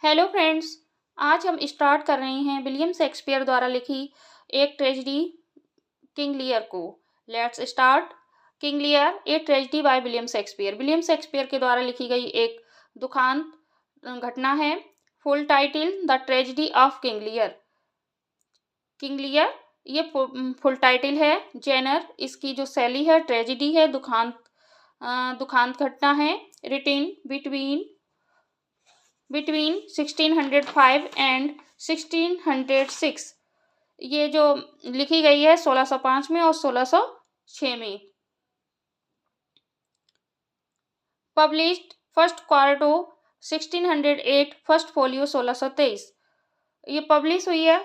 Hello friends. आज हम start कर रहे हैं विलियम शेक्सपियर द्वारा लिखी एक ट्रेजेडी किंग लियर को। Let's start. King Lear a tragedy by William Shakespeare. William Shakespeare के द्वारा लिखी गई एक दुखांत घटना है। Full title the tragedy of King Lear. King Lear ये फुल टाइटल है। जेनर इसकी जो शैली है ट्रेजेडी है, दुखांत घटना है। रिटिन बिटवीन 1605 एंड 1606। ये जो लिखी गई है 1605 में और 1606 में। Published first quarto 1608, first folio 1623। ये पब्लिश हुई है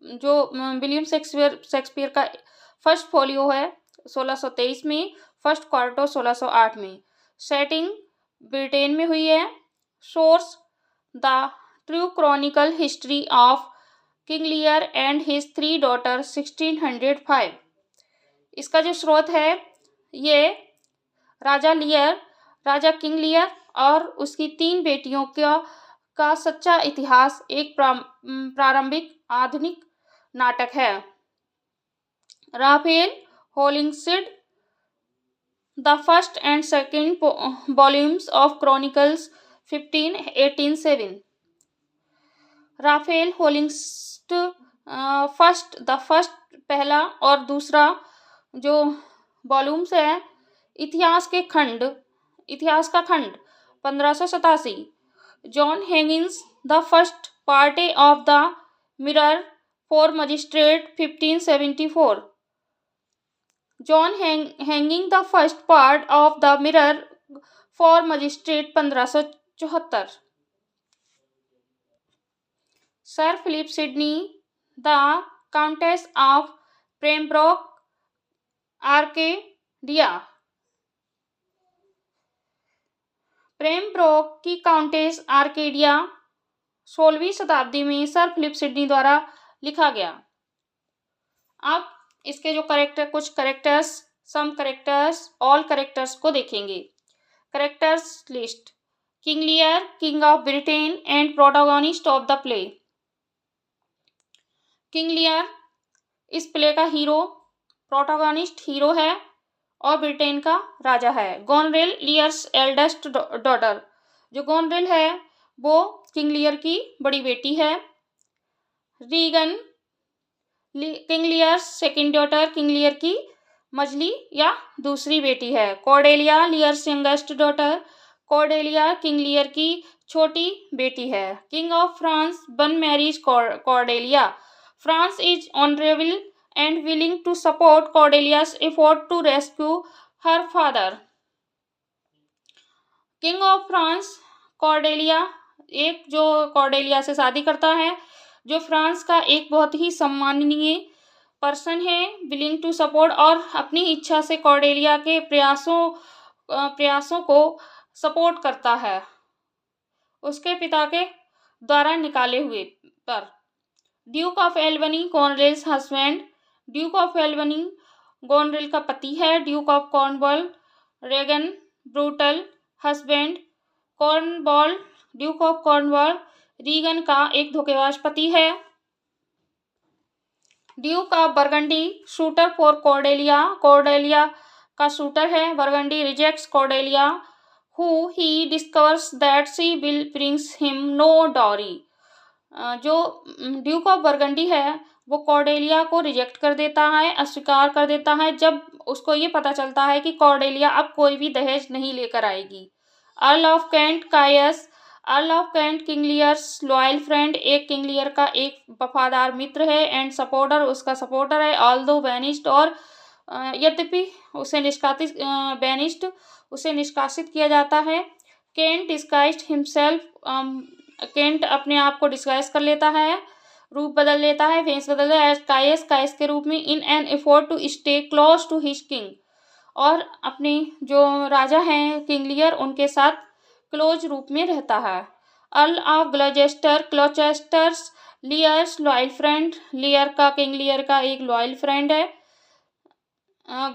जो विलियम शेक्सपियर का फर्स्ट फोलियो है 1623 में, फर्स्ट क्वार्टो 1608 में। सेटिंग ब्रिटेन में हुई है। Source the true Chronicle history of King Lear and his 3 daughter 1605। इसका जो स्रोत है ये राजा किंग लियर और उसकी 3 बेटियों का सच्चा इतिहास, एक प्रारंभिक आधुनिक नाटक है। Raphael Holinshed the first and second volumes of chronicles 1587। Raphael Holinshed first पहला और दूसरा जो वॉल्यूम्स है इतिहास का खंड 1587। John Higgins the first part of the mirror for magistrate 1574। John हैंगिंग the first part of the mirror for magistrate 1574। Sir Philip Sidney the countess of Pembroke Arcadia. Pembroke की काउंटेस आर्केडिया 16वीं शताब्दी में sir Philip Sydney द्वारा लिखा गया। अब इसके जो सम करेक्टर्स, ऑल करेक्टर्स को देखेंगे। Characters list. King Lear, king of Britain and protagonist of the play. King Lear इस प्ले का प्रोटोगोनिस्ट हीरो है और ब्रिटेन का राजा है। गोनरेल लियर्स एल्डेस्ट डॉटर। जो गोनरेल है वो किंग लियर की बड़ी बेटी है। Regan King Lear's second daughter, King Lear की मझली या दूसरी बेटी है। Cordelia Lear's youngest daughter. Cordelia King Lear की छोटी बेटी है। King of France one marries Cordelia. France is honourable and willing to support Cordelia's effort to rescue her father. King of France Cordelia जो कॉर्डेलिया से शादी करता है, जो फ्रांस का एक बहुत ही सम्माननीय पर्सन है, विलिंग टू सपोर्ट और अपनी इच्छा से कॉर्डेलिया के प्रयासों को सपोर्ट करता है उसके पिता के द्वारा निकाले हुए पर। Duke of Albany Goneril's husband. Duke of Albany Goneril का पति है। Duke of Cornwall Regan brutal husband. Duke of Cornwall Regan का एक धोखेबाज पति है। Duke of Burgundy suitor for Cordelia. Cordelia का शूटर है। Burgundy rejects Cordelia who he discovers that she will brings him no dowry. जो duke of Burgundy है वो कॉर्डेलिया को रिजेक्ट कर देता है, अस्वीकार कर देता है, जब उसको ये पता चलता है कि कॉर्डेलिया अब कोई भी दहेज नहीं लेकर आएगी। Earl of Kent King Lear's loyal friend, एक किंग लियर का एक वफादार मित्र है एंड सपोर्टर, उसका सपोर्टर है। ऑल्दो बैनिस्ड और यद्यपि उसे निष्कासित किया जाता है। केंट डिस्गाइज्ड हिमसेल्फ, केंट अपने आप को डिस्गाइज कर लेता है, रूप बदल लेता है, फेस बदल लेता है कायस के रूप में। In an effort to stay close to his king, और अपने जो राजा हैं किंग लियर उनके साथ क्लोज रूप में रहता है। Earl of Gloucester's Lear's loyal friend, King Lear का एक लॉयल फ्रेंड है।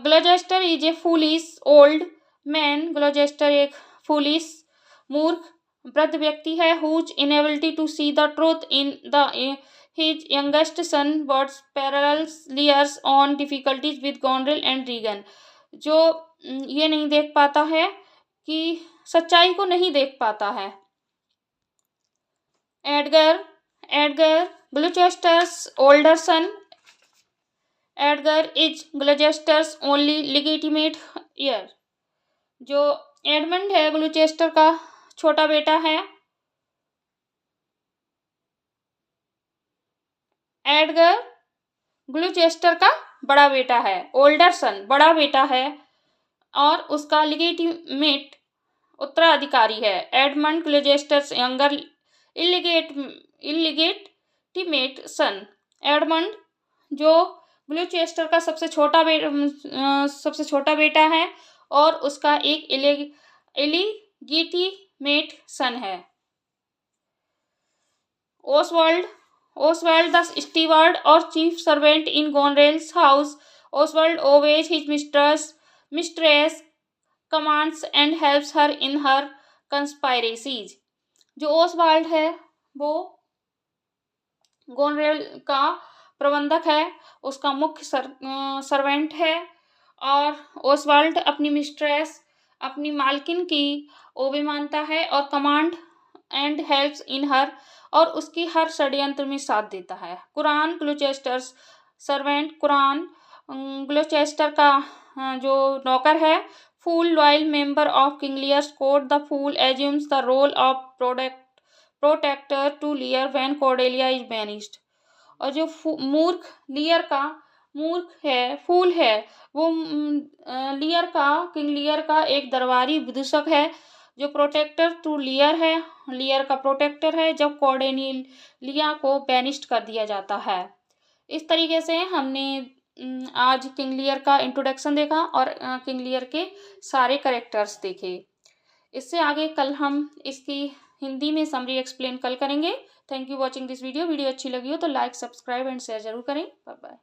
Gloucester is a foolish old man. Gloucester एक फूलिश मूर्ख वृद्ध व्यक्ति है, whose inability to see the truth in his youngest son was parallels Lear's on difficulties with Gondrel and Regan, जो ये नहीं देख पाता है कि सच्चाई को नहीं देख पाता है। Edgar Gloucester's older son, Edgar is Gloucester's only legitimate heir, जो एडमंड है ग्लूचेस्टर का छोटा बेटा है। एडगर ग्लूचेस्टर का बड़ा बेटा है, ओल्डर सन बड़ा बेटा है और उसका लेजिटिमेट उत्तराधिकारी है। एडमंड ग्लूचेस्टर्स यंगर इलिगेटिमेट सन, एडमंड जो ग्लूचेस्टर का सबसे छोटा बेटा है और उसका एक इलिगेटिमेट सन है। ओसवाल्ड द स्टीवर्ड और chief servant in Goneril's house, Oswald obeys his mistress commands and helps her in her conspiracies, जो ओसवाल्ड है वो गोनरेल का प्रबंधक है, उसका मुख्य सर्वेंट है और ओसवाल्ड अपनी मिस्ट्रेस अपनी मालकिन की ओबे मानता है और command and helps in her और उसकी हर षड्यंत्र में साथ देता है। Curan Gloucester's servant, Curan Gloucester का जो नौकर है। Fool loyal member of King Lear's court, the fool assumes the role of protector to Lear when Cordelia is banished, और जो मूर्ख लियर का फूल है वो लियर का किंग लियर का एक दरबारी विदूषक है जो प्रोटेक्टर टू लियर है, लियर का प्रोटेक्टर है जब कॉर्डेलिया को बैनिस्ड कर दिया जाता है। इस तरीके से हमने आज किंग लियर का इंट्रोडक्शन देखा और किंग लियर के सारे कैरेक्टर्स देखे। इससे आगे कल हम इसकी हिंदी में समरी एक्सप्लेन कल करेंगे। Thank you watching this video. Video अच्छी लगी हो तो लाइक, सब्सक्राइब एंड शेयर जरूर करें। Bye bye.